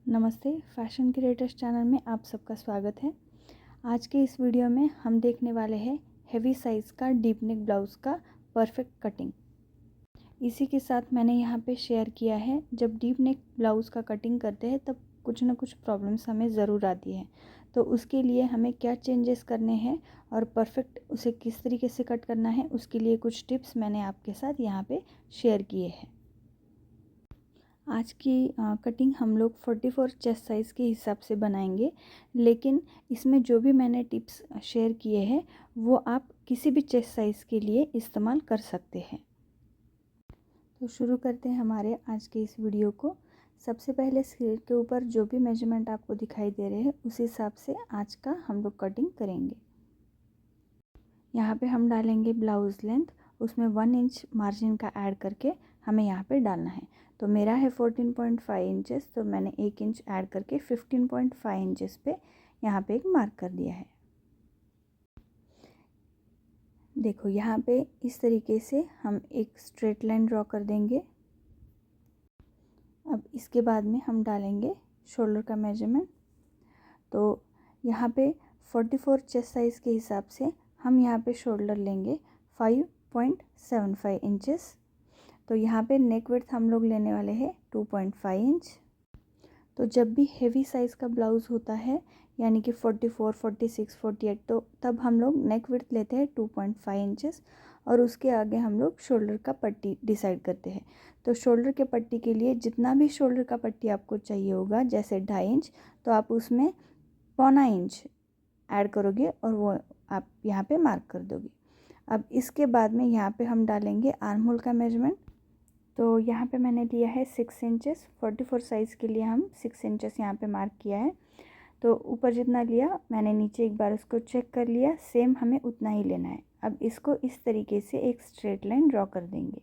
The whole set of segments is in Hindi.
नमस्ते, फैशन क्रिएटर्स चैनल में आप सबका स्वागत है। आज के इस वीडियो में हम देखने वाले हैं हेवी साइज़ का डीप नेक ब्लाउज़ का परफेक्ट कटिंग। इसी के साथ मैंने यहाँ पे शेयर किया है, जब डीप नेक ब्लाउज़ का कटिंग करते हैं तब कुछ ना कुछ प्रॉब्लम्स हमें ज़रूर आती है। तो उसके लिए हमें क्या चेंजेस करने हैं और परफेक्ट उसे किस तरीके से कट करना है, उसके लिए कुछ टिप्स मैंने आपके साथ यहाँ पर शेयर किए हैं। आज की कटिंग हम लोग 44 चेस्ट साइज़ के हिसाब से बनाएंगे, लेकिन इसमें जो भी मैंने टिप्स शेयर किए हैं वो आप किसी भी चेस्ट साइज़ के लिए इस्तेमाल कर सकते हैं। तो शुरू करते हैं हमारे आज के इस वीडियो को। सबसे पहले स्क्रीन के ऊपर जो भी मेजरमेंट आपको दिखाई दे रहे हैं उस हिसाब से आज का हम लोग कटिंग करेंगे। यहाँ पे हम डालेंगे ब्लाउज़ लेंथ, उसमें 1 इंच मार्जिन का ऐड करके हमें यहाँ पे डालना है। तो मेरा है 14.5 इंचेस, तो मैंने 1 इंच ऐड करके 15.5 इंचेस पे यहाँ पे एक मार्क कर दिया है। देखो यहाँ पे इस तरीके से हम एक स्ट्रेट लाइन ड्रॉ कर देंगे। अब इसके बाद में हम डालेंगे शोल्डर का मेजरमेंट। तो यहाँ पे 44 चेस्ट साइज़ के हिसाब से हम यहाँ पे शोल्डर लेंगे 5.75 इंचेस। तो यहाँ पे नेक विड्थ हम लोग लेने वाले हैं 2.5 इंच। तो जब भी हेवी साइज़ का ब्लाउज़ होता है यानी कि 44, 46, 48, तो तब हम लोग नेक विड्थ लेते हैं 2.5 इंचेस और उसके आगे हम लोग शोल्डर का पट्टी डिसाइड करते हैं। तो शोल्डर के पट्टी के लिए जितना भी शोल्डर का पट्टी आपको चाहिए होगा, जैसे 2.5 इंच, तो आप उसमें 0.25 इंच ऐड करोगे और वो आप यहाँ पे मार्क कर दोगे। अब इसके बाद में यहाँ पे हम डालेंगे आर्म होल का मेजरमेंट। तो यहाँ पे मैंने लिया है 6 इंचेस। 44 साइज़ के लिए हम 6 इंचेस यहाँ पे मार्क किया है। तो ऊपर जितना लिया मैंने नीचे एक बार उसको चेक कर लिया, सेम हमें उतना ही लेना है। अब इसको इस तरीके से एक स्ट्रेट लाइन ड्रॉ कर देंगे।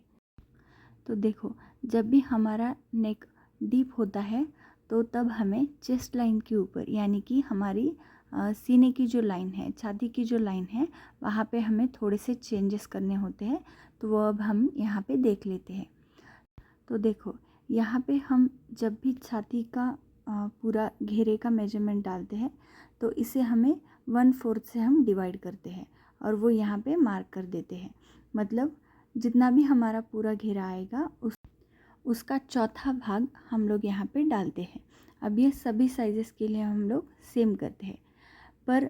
तो देखो, जब भी हमारा नेक डीप होता है तो तब हमें चेस्ट लाइन के ऊपर यानी कि हमारी सीने की जो लाइन है, छाती की जो लाइन है, वहाँ पे हमें थोड़े से चेंजेस करने होते हैं। तो वो अब हम यहाँ पे देख लेते हैं। तो देखो यहाँ पे हम जब भी छाती का पूरा घेरे का मेजरमेंट डालते हैं तो इसे हमें 1/4 से हम डिवाइड करते हैं और वो यहाँ पे मार्क कर देते हैं। मतलब जितना भी हमारा पूरा घेरा आएगा उसका चौथा भाग हम लोग यहाँ पे डालते हैं। अब ये सभी साइज़ेस के लिए हम लोग सेम करते हैं, पर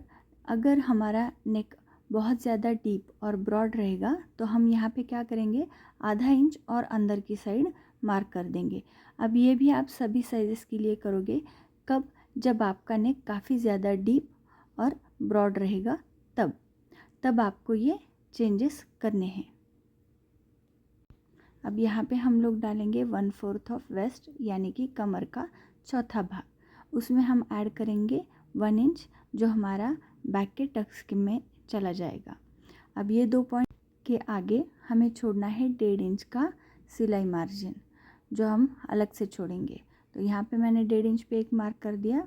अगर हमारा नेक बहुत ज़्यादा डीप और ब्रॉड रहेगा तो हम यहाँ पे क्या करेंगे, आधा इंच और अंदर की साइड मार्क कर देंगे। अब ये भी आप सभी साइज़ेस के लिए करोगे कब, जब आपका नेक काफ़ी ज़्यादा डीप और ब्रॉड रहेगा, तब आपको ये चेंजेस करने हैं। अब यहाँ पे हम लोग डालेंगे 1/4 ऑफ वेस्ट यानी कि कमर का चौथा भाग। उसमें हम ऐड करेंगे 1 इंच जो हमारा बैक के टक्स में चला जाएगा। अब ये 2 पॉइंट के आगे हमें छोड़ना है 1.5 इंच का सिलाई मार्जिन जो हम अलग से छोड़ेंगे। तो यहाँ पे मैंने 1.5 इंच पे एक मार्क कर दिया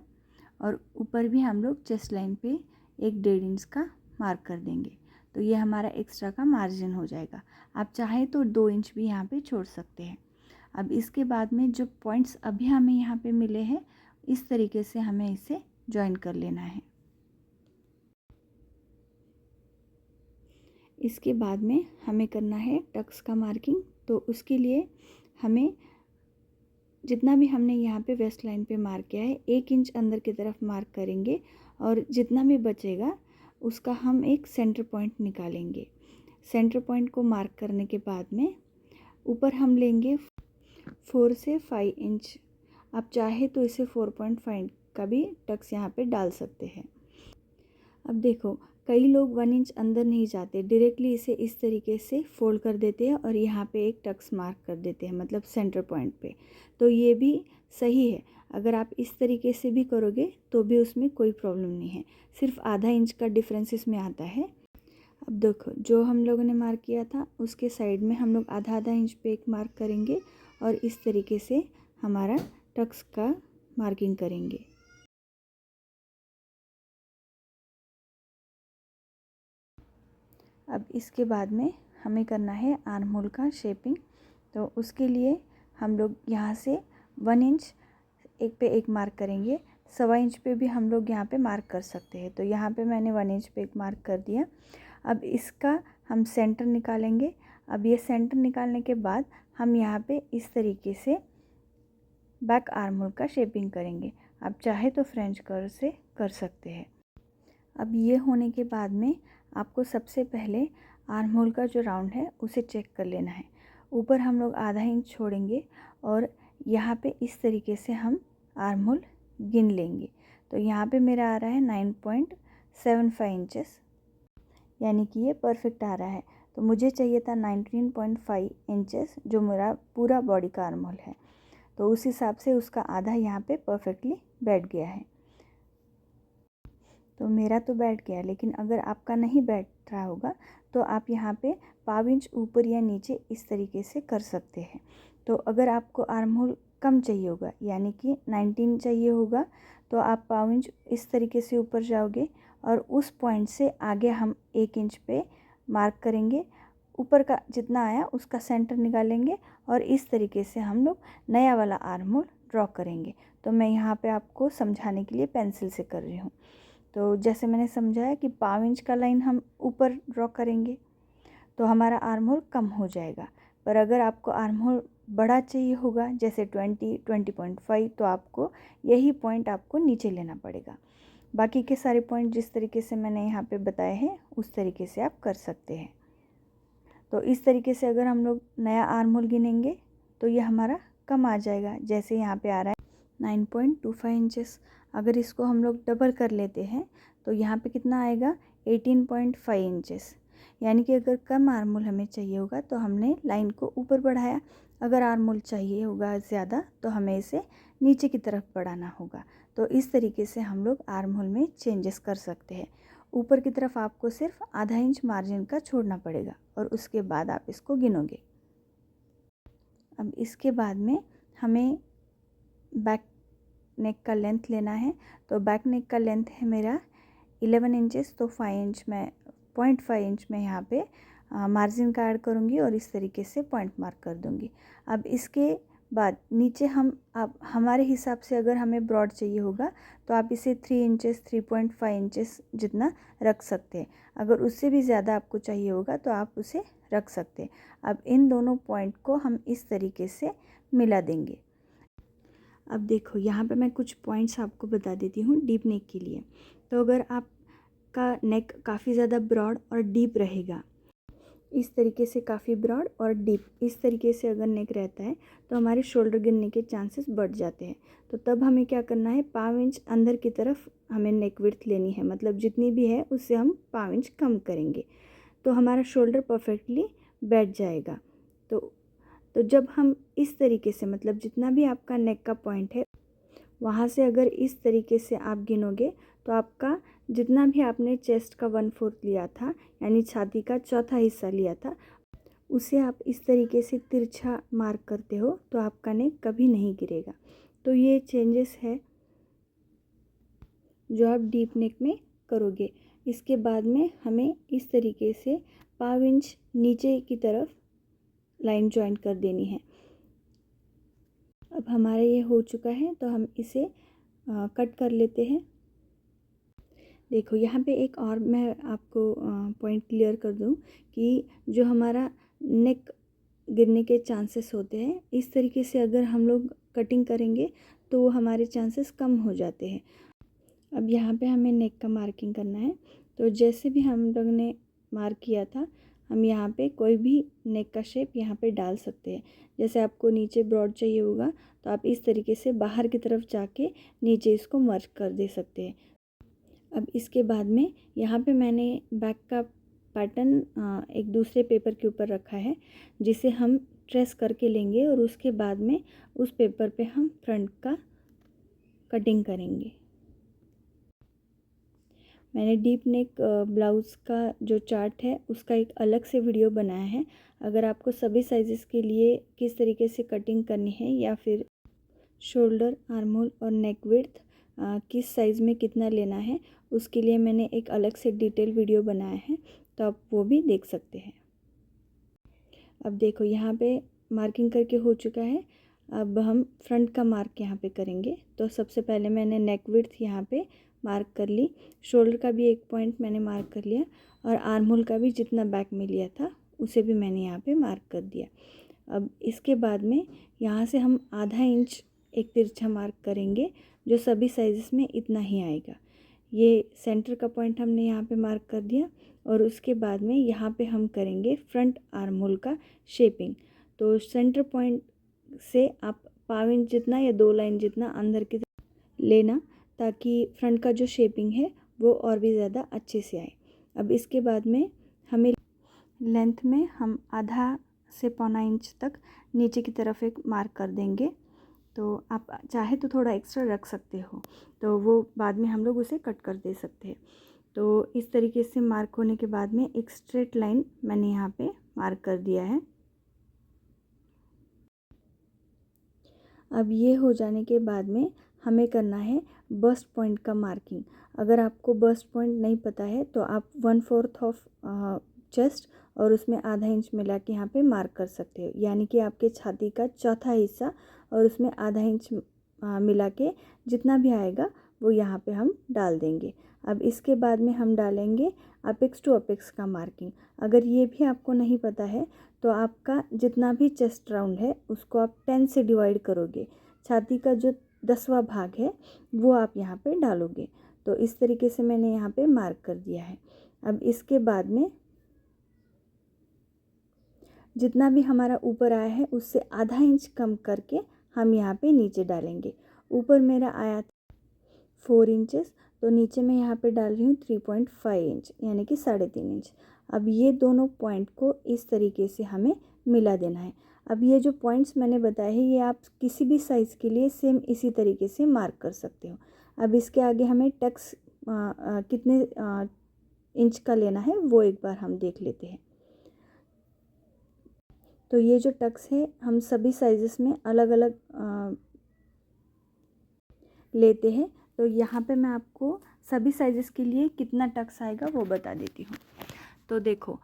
और ऊपर भी हम लोग चेस्ट लाइन पे एक 1.5 इंच का मार्क कर देंगे। तो ये हमारा एक्स्ट्रा का मार्जिन हो जाएगा। आप चाहे तो 2 इंच भी यहाँ पे छोड़ सकते हैं। अब इसके बाद में जो पॉइंट्स अभी हमें यहाँ पे मिले हैं, इस तरीके से हमें इसे जॉइन कर लेना है। इसके बाद में हमें करना है टक्स का मार्किंग। तो उसके लिए हमें जितना भी हमने यहाँ पे वेस्ट लाइन पे मार्क किया है 1 इंच अंदर की तरफ मार्क करेंगे और जितना भी बचेगा उसका हम एक सेंटर पॉइंट निकालेंगे। सेंटर पॉइंट को मार्क करने के बाद में ऊपर हम लेंगे 4 से 5 इंच। आप चाहे तो इसे 4.5 का भी टक्स यहाँ पे डाल सकते हैं। अब देखो, कई लोग 1 इंच अंदर नहीं जाते, डायरेक्टली इसे इस तरीके से फोल्ड कर देते हैं और यहाँ पे एक टक्स मार्क कर देते हैं, मतलब सेंटर पॉइंट पे। तो ये भी सही है। अगर आप इस तरीके से भी करोगे तो भी उसमें कोई प्रॉब्लम नहीं है, सिर्फ आधा इंच का डिफरेंस इसमें आता है। अब देखो, जो हम लोगों ने मार्क किया था उसके साइड में हम लोग आधा इंच पे एक मार्क करेंगे और इस तरीके से हमारा टक्स का मार्किंग करेंगे। अब इसके बाद में हमें करना है आर्म होल का शेपिंग। तो उसके लिए हम लोग यहाँ से 1 इंच एक पे एक मार्क करेंगे, 1.25 इंच पे भी हम लोग यहाँ पे मार्क कर सकते हैं। तो यहाँ पे मैंने 1 इंच पे एक मार्क कर दिया। अब इसका हम सेंटर निकालेंगे। अब ये सेंटर निकालने के बाद हम यहाँ पे इस तरीके से बैक आर्म होल का शेपिंग करेंगे। आप चाहे तो फ्रेंच कर्व से कर सकते हैं। अब ये होने के बाद में आपको सबसे पहले आर्म होल का जो राउंड है उसे चेक कर लेना है। ऊपर हम लोग आधा इंच छोड़ेंगे और यहाँ पे इस तरीके से हम आर्म होल गिन लेंगे। तो यहाँ पे मेरा आ रहा है 9.75 इंचेस, यानी कि ये परफेक्ट आ रहा है। तो मुझे चाहिए था 19.5 इंचेस, जो मेरा पूरा बॉडी का आर्म होल है। तो उस हिसाब से उसका आधा यहाँ पे परफेक्टली बैठ गया है। तो मेरा तो बैठ गया, लेकिन अगर आपका नहीं बैठ रहा होगा तो आप यहाँ पे 1/4 इंच ऊपर या नीचे इस तरीके से कर सकते हैं। तो अगर आपको आर्म होल कम चाहिए होगा, यानी कि 19 चाहिए होगा, तो आप 1/4 इंच इस तरीके से ऊपर जाओगे और उस पॉइंट से आगे हम 1 इंच पे मार्क करेंगे। ऊपर का जितना आया उसका सेंटर निकालेंगे और इस तरीके से हम लोग नया वाला आर्म होल ड्रॉ करेंगे। तो मैं यहाँ पे आपको समझाने के लिए पेंसिल से कर रही हूँ। तो जैसे मैंने समझाया कि 1/4 इंच का लाइन हम ऊपर ड्रॉ करेंगे तो हमारा आर्म होल कम हो जाएगा। पर अगर आपको आर्म होल बड़ा चाहिए होगा, जैसे 20.5, तो आपको यही पॉइंट आपको नीचे लेना पड़ेगा। बाकी के सारे पॉइंट जिस तरीके से मैंने यहाँ पे बताए हैं उस तरीके से आप कर सकते हैं। तो इस तरीके से अगर हम लोग नया आर्म होल गिनेंगे तो ये हमारा कम आ जाएगा। जैसे यहाँ पे आ रहा है 9.25 इंचेस। अगर इसको हम लोग डबल कर लेते हैं तो यहाँ पे कितना आएगा 18.5 इंचेस। यानी कि अगर कम आर्म होल हमें चाहिए होगा तो हमने लाइन को ऊपर बढ़ाया, अगर आर्म होल चाहिए होगा ज़्यादा तो हमें इसे नीचे की तरफ बढ़ाना होगा। तो इस तरीके से हम लोग आर्म होल में चेंजेस कर सकते हैं। ऊपर की तरफ आपको सिर्फ आधा इंच मार्जिन का छोड़ना पड़ेगा और उसके बाद आप इसको गिनोगे। अब इसके बाद में हमें बैक नेक का लेंथ लेना है। तो बैक नेक का लेंथ है मेरा 11 इंचेस। तो 0.5 इंच में यहाँ पे मार्जिन का ऐड करूँगी और इस तरीके से पॉइंट मार्क कर दूँगी। अब इसके बाद नीचे हम अब हमारे हिसाब से अगर हमें ब्रॉड चाहिए होगा तो आप इसे 3 इंचेस 3.5 इंचेस जितना रख सकते हैं। अगर उससे भी ज़्यादा आपको चाहिए होगा तो आप उसे रख सकते हैं। अब इन दोनों पॉइंट को हम इस तरीके से मिला देंगे। अब देखो यहाँ पे मैं कुछ पॉइंट्स आपको बता देती हूँ डीप नेक के लिए। तो अगर आपका नेक काफ़ी ज़्यादा ब्रॉड और डीप रहेगा, इस तरीके से काफ़ी ब्रॉड और डीप इस तरीके से अगर नेक रहता है तो हमारे शोल्डर गिरने के चांसेस बढ़ जाते हैं। तो तब हमें क्या करना है, 1/4 इंच अंदर की तरफ हमें नेक विड्थ लेनी है, मतलब जितनी भी है उससे हम 1/4 इंच कम करेंगे तो हमारा शोल्डर परफेक्टली बैठ जाएगा। तो जब हम इस तरीके से, मतलब जितना भी आपका नेक का पॉइंट है वहाँ से अगर इस तरीके से आप गिनोगे तो आपका जितना भी आपने चेस्ट का 1/4 लिया था, यानी छाती का चौथा हिस्सा लिया था, उसे आप इस तरीके से तिरछा मार्क करते हो तो आपका नेक कभी नहीं गिरेगा। तो ये चेंजेस है जो आप डीप नेक में करोगे। इसके बाद में हमें इस तरीके से 1/4 इंच नीचे की तरफ लाइन जॉइन कर देनी है। अब हमारा ये हो चुका है तो हम इसे कट कर लेते हैं। देखो यहाँ पे एक और मैं आपको पॉइंट क्लियर कर दूँ कि जो हमारा नेक गिरने के चांसेस होते हैं, इस तरीके से अगर हम लोग कटिंग करेंगे तो हमारे चांसेस कम हो जाते हैं। अब यहाँ पे हमें नेक का मार्किंग करना है। तो जैसे भी हम लोग ने मार्क किया था, हम यहाँ पे कोई भी नेक का शेप यहाँ पे डाल सकते हैं। जैसे आपको नीचे ब्रॉड चाहिए होगा तो आप इस तरीके से बाहर की तरफ जाके नीचे इसको मर्ज कर दे सकते हैं। अब इसके बाद में यहाँ पे मैंने बैक का पैटर्न एक दूसरे पेपर के ऊपर रखा है, जिसे हम ट्रेस करके लेंगे और उसके बाद में उस पेपर पे हम फ्रंट का कटिंग करेंगे। मैंने डीप नेक ब्लाउज़ का जो चार्ट है उसका एक अलग से वीडियो बनाया है। अगर आपको सभी साइज़ेस के लिए किस तरीके से कटिंग करनी है या फिर शोल्डर, आर्म होल और नेक विड्थ किस साइज़ में कितना लेना है, उसके लिए मैंने एक अलग से डिटेल वीडियो बनाया है, तो आप वो भी देख सकते हैं। अब देखो यहाँ पे मार्किंग करके हो चुका है। अब हम फ्रंट का मार्क यहाँ पे करेंगे। तो सबसे पहले मैंने नेक विड्थ यहाँ पे मार्क कर ली, शोल्डर का भी एक पॉइंट मैंने मार्क कर लिया और आर्म होल का भी जितना बैक में लिया था उसे भी मैंने यहाँ पे मार्क कर दिया। अब इसके बाद में यहाँ से हम आधा इंच एक तिरछा मार्क करेंगे जो सभी साइज़ में इतना ही आएगा। ये सेंटर का पॉइंट हमने यहाँ पे मार्क कर दिया और उसके बाद में यहाँ पे हम करेंगे फ्रंट आर्म होल का शेपिंग। तो सेंटर पॉइंट से आप पाव इंच जितना या 2 लाइन जितना अंदर की लेना ताकि फ्रंट का जो शेपिंग है वो और भी ज़्यादा अच्छे से आए। अब इसके बाद में हमें लेंथ में हम आधा से पौना इंच तक नीचे की तरफ एक मार्क कर देंगे। तो आप चाहे तो थोड़ा एक्स्ट्रा रख सकते हो, तो वो बाद में हम लोग उसे कट कर दे सकते हैं। तो इस तरीके से मार्क होने के बाद में एक स्ट्रेट लाइन मैंने यहाँ पे मार्क कर दिया है। अब ये हो जाने के बाद में हमें करना है बस्ट पॉइंट का मार्किंग। अगर आपको बस्ट पॉइंट नहीं पता है तो आप 1/4 ऑफ चेस्ट और उसमें आधा इंच मिला के यहाँ पे मार्क कर सकते हो, यानी कि आपके छाती का चौथा हिस्सा और उसमें आधा इंच मिला के जितना भी आएगा वो यहाँ पे हम डाल देंगे। अब इसके बाद में हम डालेंगे अपेक्स टू अपेक्स का मार्किंग। अगर ये भी आपको नहीं पता है तो आपका जितना भी चेस्ट राउंड है उसको आप 10 से डिवाइड करोगे, छाती का जो 10वां भाग है वो आप यहाँ पे डालोगे। तो इस तरीके से मैंने यहाँ पे मार्क कर दिया है। अब इसके बाद में जितना भी हमारा ऊपर आया है उससे आधा इंच कम करके हम यहाँ पे नीचे डालेंगे। ऊपर मेरा आया था 4 इंचेस, तो नीचे मैं यहाँ पे डाल रही हूँ 3.5 इंच यानी कि 3.5 इंच। अब ये दोनों पॉइंट को इस तरीके से हमें मिला देना है। अब ये जो पॉइंट्स मैंने बताए हैं ये आप किसी भी साइज़ के लिए सेम इसी तरीके से मार्क कर सकते हो। अब इसके आगे हमें टक्स कितने इंच का लेना है वो एक बार हम देख लेते हैं। तो ये जो टक्स है हम सभी साइज़ेस में अलग अलग लेते हैं। तो यहाँ पे मैं आपको सभी साइज़ेस के लिए कितना टक्स आएगा वो बता देती हूँ। तो देखो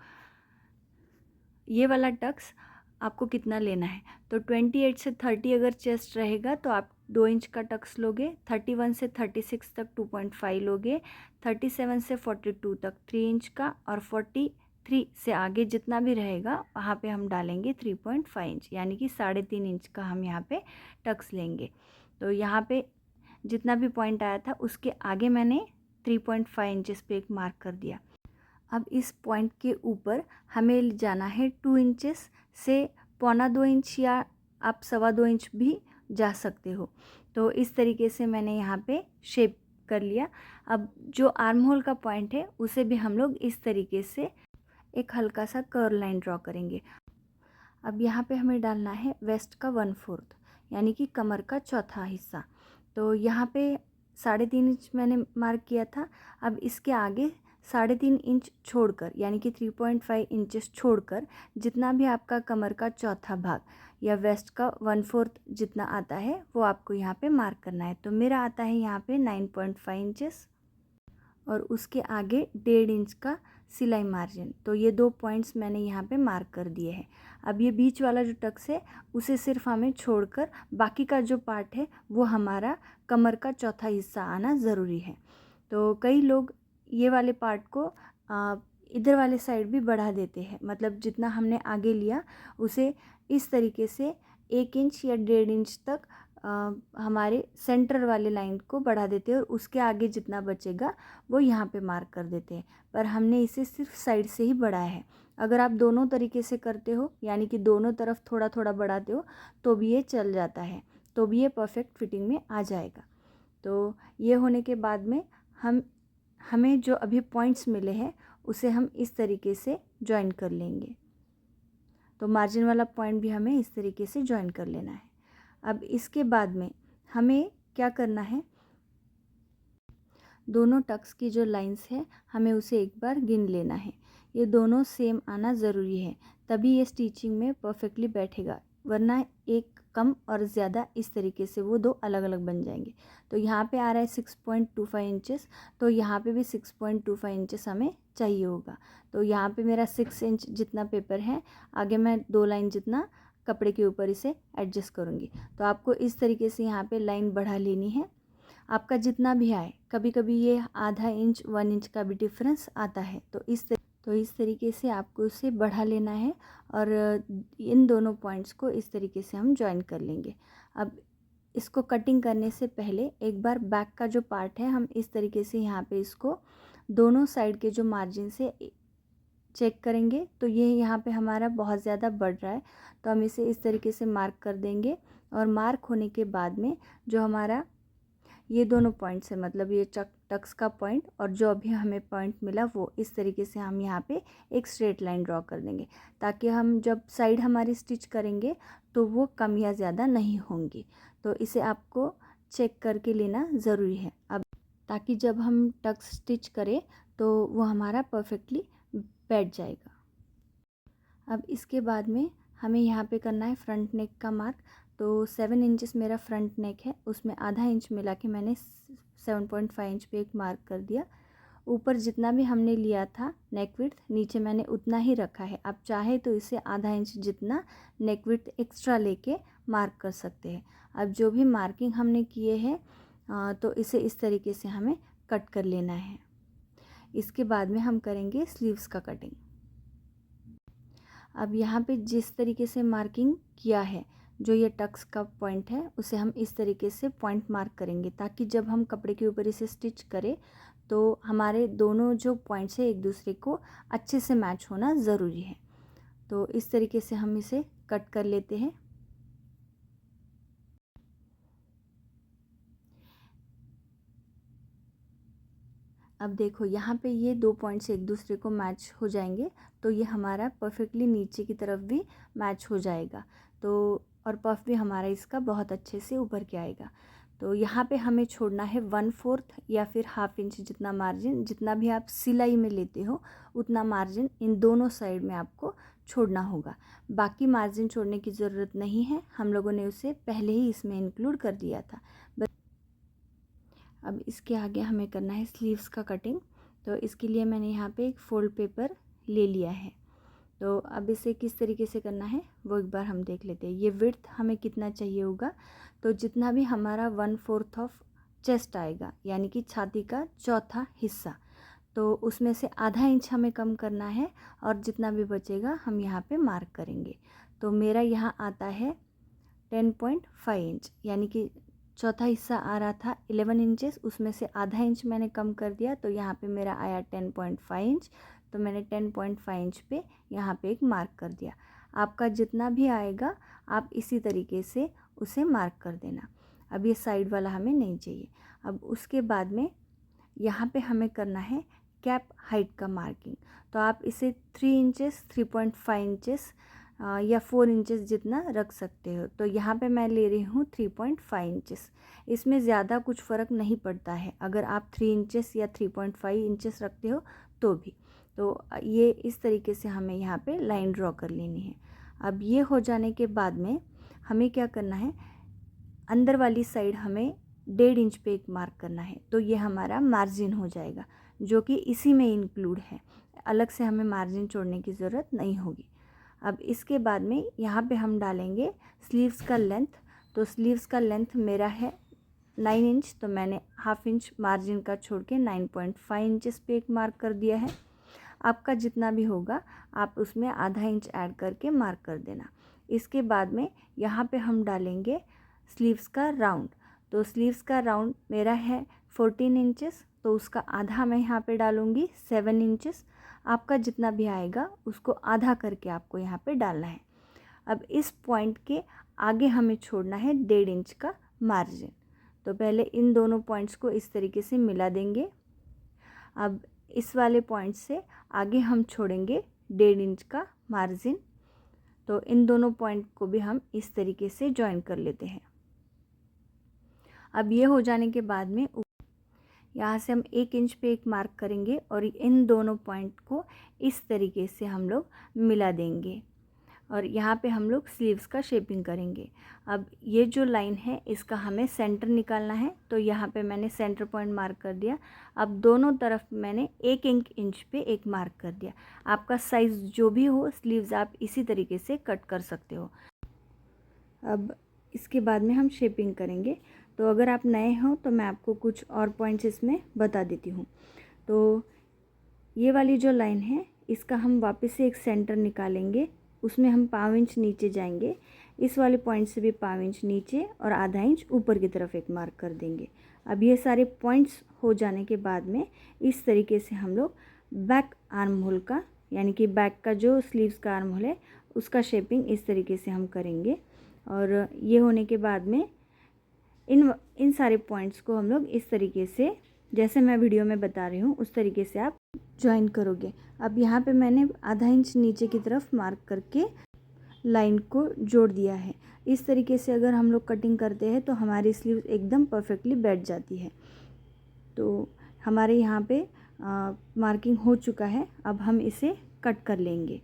ये वाला टक्स आपको कितना लेना है, तो 28 से 30 अगर चेस्ट रहेगा तो आप 2 इंच का टक्स लोगे, 31 से 36 तक 2.5 लोगे, 37 से 42 तक 3 इंच का और 43 से आगे जितना भी रहेगा वहाँ पे हम डालेंगे 3.5 इंच यानी कि 3.5 इंच का हम यहाँ पे टक्स लेंगे। तो यहाँ पे जितना भी पॉइंट आया था उसके आगे मैंने 3.5 इंचेस पे एक मार्क कर दिया। अब इस पॉइंट के ऊपर हमें जाना है 2 इंचेस से 1.25 इंच या आप 2.25 इंच भी जा सकते हो। तो इस तरीके से मैंने यहाँ पे शेप कर लिया। अब जो आर्म होल का पॉइंट है उसे भी हम लोग इस तरीके से एक हल्का सा कर्व लाइन ड्रॉ करेंगे। अब यहाँ पे हमें डालना है वेस्ट का 1/4 यानी कि कमर का चौथा हिस्सा। तो यहाँ पे 3.5 इंच मैंने मार्क किया था। अब इसके आगे 3.5 इंच छोड़कर यानी कि 3.5 इंचेस छोड़कर जितना भी आपका कमर का चौथा भाग या वेस्ट का 1/4 जितना आता है वो आपको यहाँ पे मार्क करना है। तो मेरा आता है यहाँ पे 9.5 इंचेस और उसके आगे 1.5 इंच का सिलाई मार्जिन। तो ये 2 पॉइंट्स मैंने यहाँ पे मार्क कर दिए हैं। अब ये बीच वाला जो टक्स है उसे सिर्फ हमें छोड़कर बाकी का जो पार्ट है वो हमारा कमर का चौथा हिस्सा आना ज़रूरी है। तो कई लोग ये वाले पार्ट को इधर वाले साइड भी बढ़ा देते हैं, मतलब जितना हमने आगे लिया उसे इस तरीके से 1 इंच या 1.5 इंच तक हमारे सेंटर वाले लाइन को बढ़ा देते हैं और उसके आगे जितना बचेगा वो यहाँ पे मार्क कर देते हैं। पर हमने इसे सिर्फ साइड से ही बढ़ाया है। अगर आप दोनों तरीके से करते हो यानी कि दोनों तरफ थोड़ा थोड़ा बढ़ाते हो तो भी ये चल जाता है, तो भी ये परफेक्ट फिटिंग में आ जाएगा। तो ये होने के बाद में हमें जो अभी पॉइंट्स मिले हैं उसे हम इस तरीके से जॉइन कर लेंगे। तो मार्जिन वाला पॉइंट भी हमें इस तरीके से जॉइन कर लेना है। अब इसके बाद में हमें क्या करना है, दोनों टक्स की जो लाइंस है हमें उसे एक बार गिन लेना है। ये दोनों सेम आना ज़रूरी है, तभी ये स्टिचिंग में परफेक्टली बैठेगा, वरना एक कम और ज़्यादा इस तरीके से वो 2 अलग अलग बन जाएंगे। तो यहाँ पे आ रहा है 6.25 इंचेस, तो यहाँ पे भी 6.25 इंचेस हमें चाहिए होगा। तो यहाँ पे मेरा 6 इंच जितना पेपर है, आगे मैं 2 लाइन जितना कपड़े के ऊपर इसे एडजस्ट करूँगी। तो आपको इस तरीके से यहाँ पे लाइन बढ़ा लेनी है, आपका जितना भी आए। कभी कभी ये आधा इंच 1 इंच का भी डिफरेंस आता है, तो इस तरीके से आपको इसे बढ़ा लेना है और इन दोनों पॉइंट्स को इस तरीके से हम जॉइन कर लेंगे। अब इसको कटिंग करने से पहले एक बार बैक का जो पार्ट है हम इस तरीके से यहाँ पे इसको दोनों साइड के जो मार्जिन से चेक करेंगे। तो ये यहाँ पे हमारा बहुत ज़्यादा बढ़ रहा है, तो हम इसे इस तरीके से मार्क कर देंगे और मार्क होने के बाद में जो हमारा ये दोनों पॉइंट्स है, मतलब ये टक्स का पॉइंट और जो अभी हमें पॉइंट मिला, वो इस तरीके से हम यहाँ पे एक स्ट्रेट लाइन ड्रॉ कर देंगे, ताकि हम जब साइड हमारी स्टिच करेंगे तो वो कम या ज़्यादा नहीं होंगी। तो इसे आपको चेक करके लेना ज़रूरी है, अब ताकि जब हम टक्स स्टिच करें तो वो हमारा परफेक्टली बैठ जाएगा। अब इसके बाद में हमें यहाँ पे करना है फ्रंट नेक का मार्क। तो 7 इंचेस मेरा फ्रंट नेक है, उसमें आधा इंच मिला के मैंने 7.5 इंच पे एक मार्क कर दिया। ऊपर जितना भी हमने लिया था नेक विड्थ, नीचे मैंने उतना ही रखा है। आप चाहे तो इसे आधा इंच जितना नेक विड्थ एक्स्ट्रा लेके मार्क कर सकते हैं। अब जो भी मार्किंग हमने किए हैं तो इसे इस तरीके से हमें कट कर लेना है। इसके बाद में हम करेंगे स्लीव्स का कटिंग। अब यहाँ पे जिस तरीके से मार्किंग किया है, जो ये टक्स का पॉइंट है, उसे हम इस तरीके से पॉइंट मार्क करेंगे, ताकि जब हम कपड़े के ऊपर इसे स्टिच करें तो हमारे दोनों जो पॉइंट्स है एक दूसरे को अच्छे से मैच होना ज़रूरी है। तो इस तरीके से हम इसे कट कर लेते हैं। अब देखो यहाँ पे ये दो पॉइंट्स एक दूसरे को मैच हो जाएंगे, तो ये हमारा परफेक्टली नीचे की तरफ भी मैच हो जाएगा। तो और पफ भी हमारा इसका बहुत अच्छे से ऊपर के आएगा। तो यहाँ पे हमें छोड़ना है 1/4 या फिर हाफ इंच जितना मार्जिन, जितना भी आप सिलाई में लेते हो उतना मार्जिन इन दोनों साइड में आपको छोड़ना होगा। बाकी मार्जिन छोड़ने की ज़रूरत नहीं है, हम लोगों ने उसे पहले ही इसमें इंक्लूड कर दिया था। अब इसके आगे हमें करना है स्लीव्स का कटिंग। तो इसके लिए मैंने यहाँ पे एक फोल्ड पेपर ले लिया है। तो अब इसे किस तरीके से करना है वो एक बार हम देख लेते हैं। ये विड्थ हमें कितना चाहिए होगा, तो जितना भी हमारा 1/4 ऑफ चेस्ट आएगा, यानी कि छाती का चौथा हिस्सा, तो उसमें से आधा इंच हमें कम करना है और जितना भी बचेगा हम यहाँ पे मार्क करेंगे। तो मेरा यहाँ आता है 10.5 इंच, यानी कि चौथा हिस्सा आ रहा था 11 इंचेस, उसमें से आधा इंच मैंने कम कर दिया, तो यहाँ पे मेरा आया 10.5 इंच। तो मैंने 10.5 इंच पे यहाँ पे एक मार्क कर दिया। आपका जितना भी आएगा आप इसी तरीके से उसे मार्क कर देना। अब ये साइड वाला हमें नहीं चाहिए। अब उसके बाद में यहाँ पे हमें करना है कैप हाइट का मार्किंग। तो आप इसे 3 इंचेस, 3.5 इंचेस या 4 इंचेस जितना रख सकते हो। तो यहाँ पे मैं ले रही हूँ 3.5 इंचेस। इसमें ज़्यादा कुछ फ़र्क नहीं पड़ता है, अगर आप 3 इंचेस या 3.5 इंचेस रखते हो तो भी। तो ये इस तरीके से हमें यहाँ पे लाइन ड्रॉ कर लेनी है। अब ये हो जाने के बाद में हमें क्या करना है, अंदर वाली साइड हमें 1.5 इंच पे एक मार्क करना है। तो ये हमारा मार्जिन हो जाएगा, जो कि इसी में इंक्लूड है, अलग से हमें मार्जिन छोड़ने की ज़रूरत नहीं होगी। अब इसके बाद में यहाँ पे हम डालेंगे स्लीव्स का लेंथ। तो स्लीव्स का लेंथ मेरा है 9 इंच, तो मैंने हाफ इंच मार्जिन का छोड़ के 9.5 इंचेस पे एक मार्क कर दिया है। आपका जितना भी होगा आप उसमें आधा इंच ऐड करके मार्क कर देना। इसके बाद में यहाँ पे हम डालेंगे स्लीव्स का राउंड। तो स्लीव्स का राउंड मेरा है 14 इंचेस, तो उसका आधा मैं यहाँ पे डालूँगी 7 इंचेस। आपका जितना भी आएगा उसको आधा करके आपको यहाँ पे डालना है। अब इस पॉइंट के आगे हमें छोड़ना है 1.5 इंच का मार्जिन। तो पहले इन दोनों पॉइंट्स को इस तरीके से मिला देंगे। अब इस वाले पॉइंट से आगे हम छोड़ेंगे 1.5 इंच का मार्जिन। तो इन दोनों पॉइंट को भी हम इस तरीके से जॉइन कर लेते हैं। अब ये हो जाने के बाद में यहाँ से हम 1 इंच पे एक मार्क करेंगे और इन दोनों पॉइंट को इस तरीके से हम लोग मिला देंगे और यहाँ पे हम लोग स्लीव्स का शेपिंग करेंगे। अब ये जो लाइन है इसका हमें सेंटर निकालना है, तो यहाँ पे मैंने सेंटर पॉइंट मार्क कर दिया। अब दोनों तरफ मैंने 1 इंच पे एक मार्क कर दिया। आपका साइज़ जो भी हो, स्लीव्स आप इसी तरीके से कट कर सकते हो। अब इसके बाद में हम शेपिंग करेंगे। तो अगर आप नए हो तो मैं आपको कुछ और पॉइंट्स इसमें बता देती हूँ। तो ये वाली जो लाइन है इसका हम वापस से एक सेंटर निकालेंगे, उसमें हम 5 इंच नीचे जाएंगे, इस वाले पॉइंट से भी 5 इंच नीचे और आधा इंच ऊपर की तरफ एक मार्क कर देंगे। अब ये सारे पॉइंट्स हो जाने के बाद में इस तरीके से हम लोग बैक आर्म होल का, यानी कि बैक का जो स्लीव्स का आर्म होल है उसका शेपिंग इस तरीके से हम करेंगे। और ये होने के बाद में इन सारे पॉइंट्स को हम लोग इस तरीके से, जैसे मैं वीडियो में बता रही हूँ उस तरीके से आप ज्वाइन करोगे। अब यहाँ पे मैंने आधा इंच नीचे की तरफ मार्क करके लाइन को जोड़ दिया है। इस तरीके से अगर हम लोग कटिंग करते हैं तो हमारी स्लीव एकदम परफेक्टली बैठ जाती है। तो हमारे यहाँ पे मार्किंग हो चुका है, अब हम इसे कट कर लेंगे।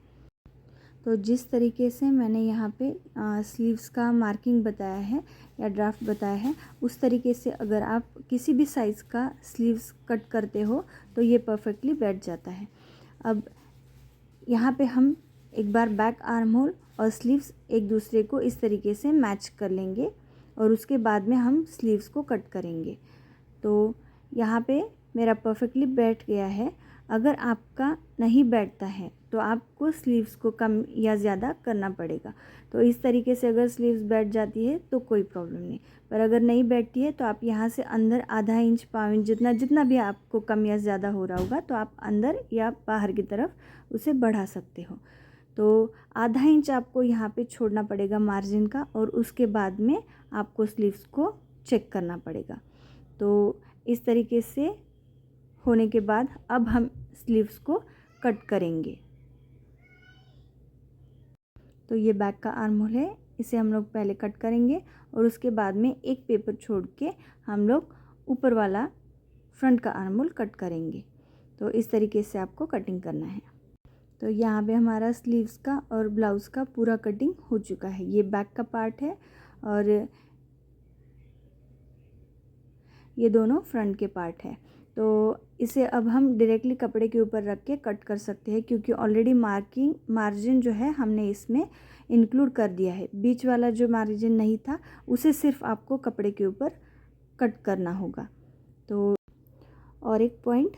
तो जिस तरीके से मैंने यहाँ पे स्लीव्स का मार्किंग बताया है या ड्राफ्ट बताया है, उस तरीके से अगर आप किसी भी साइज़ का स्लीव्स कट करते हो तो ये परफेक्टली बैठ जाता है। अब यहाँ पे हम एक बार बैक आर्म होल और स्लीव्स एक दूसरे को इस तरीके से मैच कर लेंगे और उसके बाद में हम स्लीव्स को कट करेंगे। तो यहाँ पे मेरा परफेक्टली बैठ गया है। अगर आपका नहीं बैठता है तो आपको स्लीव्स को कम या ज़्यादा करना पड़ेगा। तो इस तरीके से अगर स्लीव्स बैठ जाती है तो कोई प्रॉब्लम नहीं, पर अगर नहीं बैठती है तो आप यहाँ से अंदर आधा इंच, 5 इंच, जितना भी आपको कम या ज़्यादा हो रहा होगा तो आप अंदर या बाहर की तरफ उसे बढ़ा सकते हो। तो आधा इंच आपको यहाँ पे छोड़ना पड़ेगा मार्जिन का, और उसके बाद में आपको स्लीव्स को चेक करना पड़ेगा। तो इस तरीके से होने के बाद अब हम स्लीव्स को कट करेंगे। तो ये बैक का आर्म होल है, इसे हम लोग पहले कट करेंगे और उसके बाद में एक पेपर छोड़ के हम लोग ऊपर वाला फ्रंट का आर्म होल कट करेंगे। तो इस तरीके से आपको कटिंग करना है। तो यहाँ पे हमारा स्लीव्स का और ब्लाउज़ का पूरा कटिंग हो चुका है। ये बैक का पार्ट है और ये दोनों फ्रंट के पार्ट है। तो इसे अब हम डायरेक्टली कपड़े के ऊपर रख के कट कर सकते हैं, क्योंकि ऑलरेडी मार्जिन जो है हमने इसमें इंक्लूड कर दिया है। बीच वाला जो मार्जिन नहीं था उसे सिर्फ आपको कपड़े के ऊपर कट करना होगा। तो और एक पॉइंट,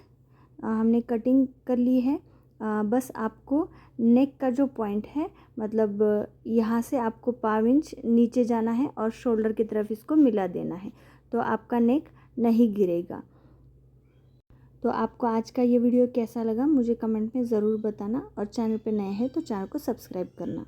हमने कटिंग कर ली है, बस आपको नेक का जो पॉइंट है, मतलब यहाँ से आपको 5 इंच नीचे जाना है और शोल्डर की तरफ इसको मिला देना है, तो आपका नेक नहीं गिरेगा। तो आपको आज का ये वीडियो कैसा लगा मुझे कमेंट में ज़रूर बताना, और चैनल पे नए हैं तो चैनल को सब्सक्राइब करना।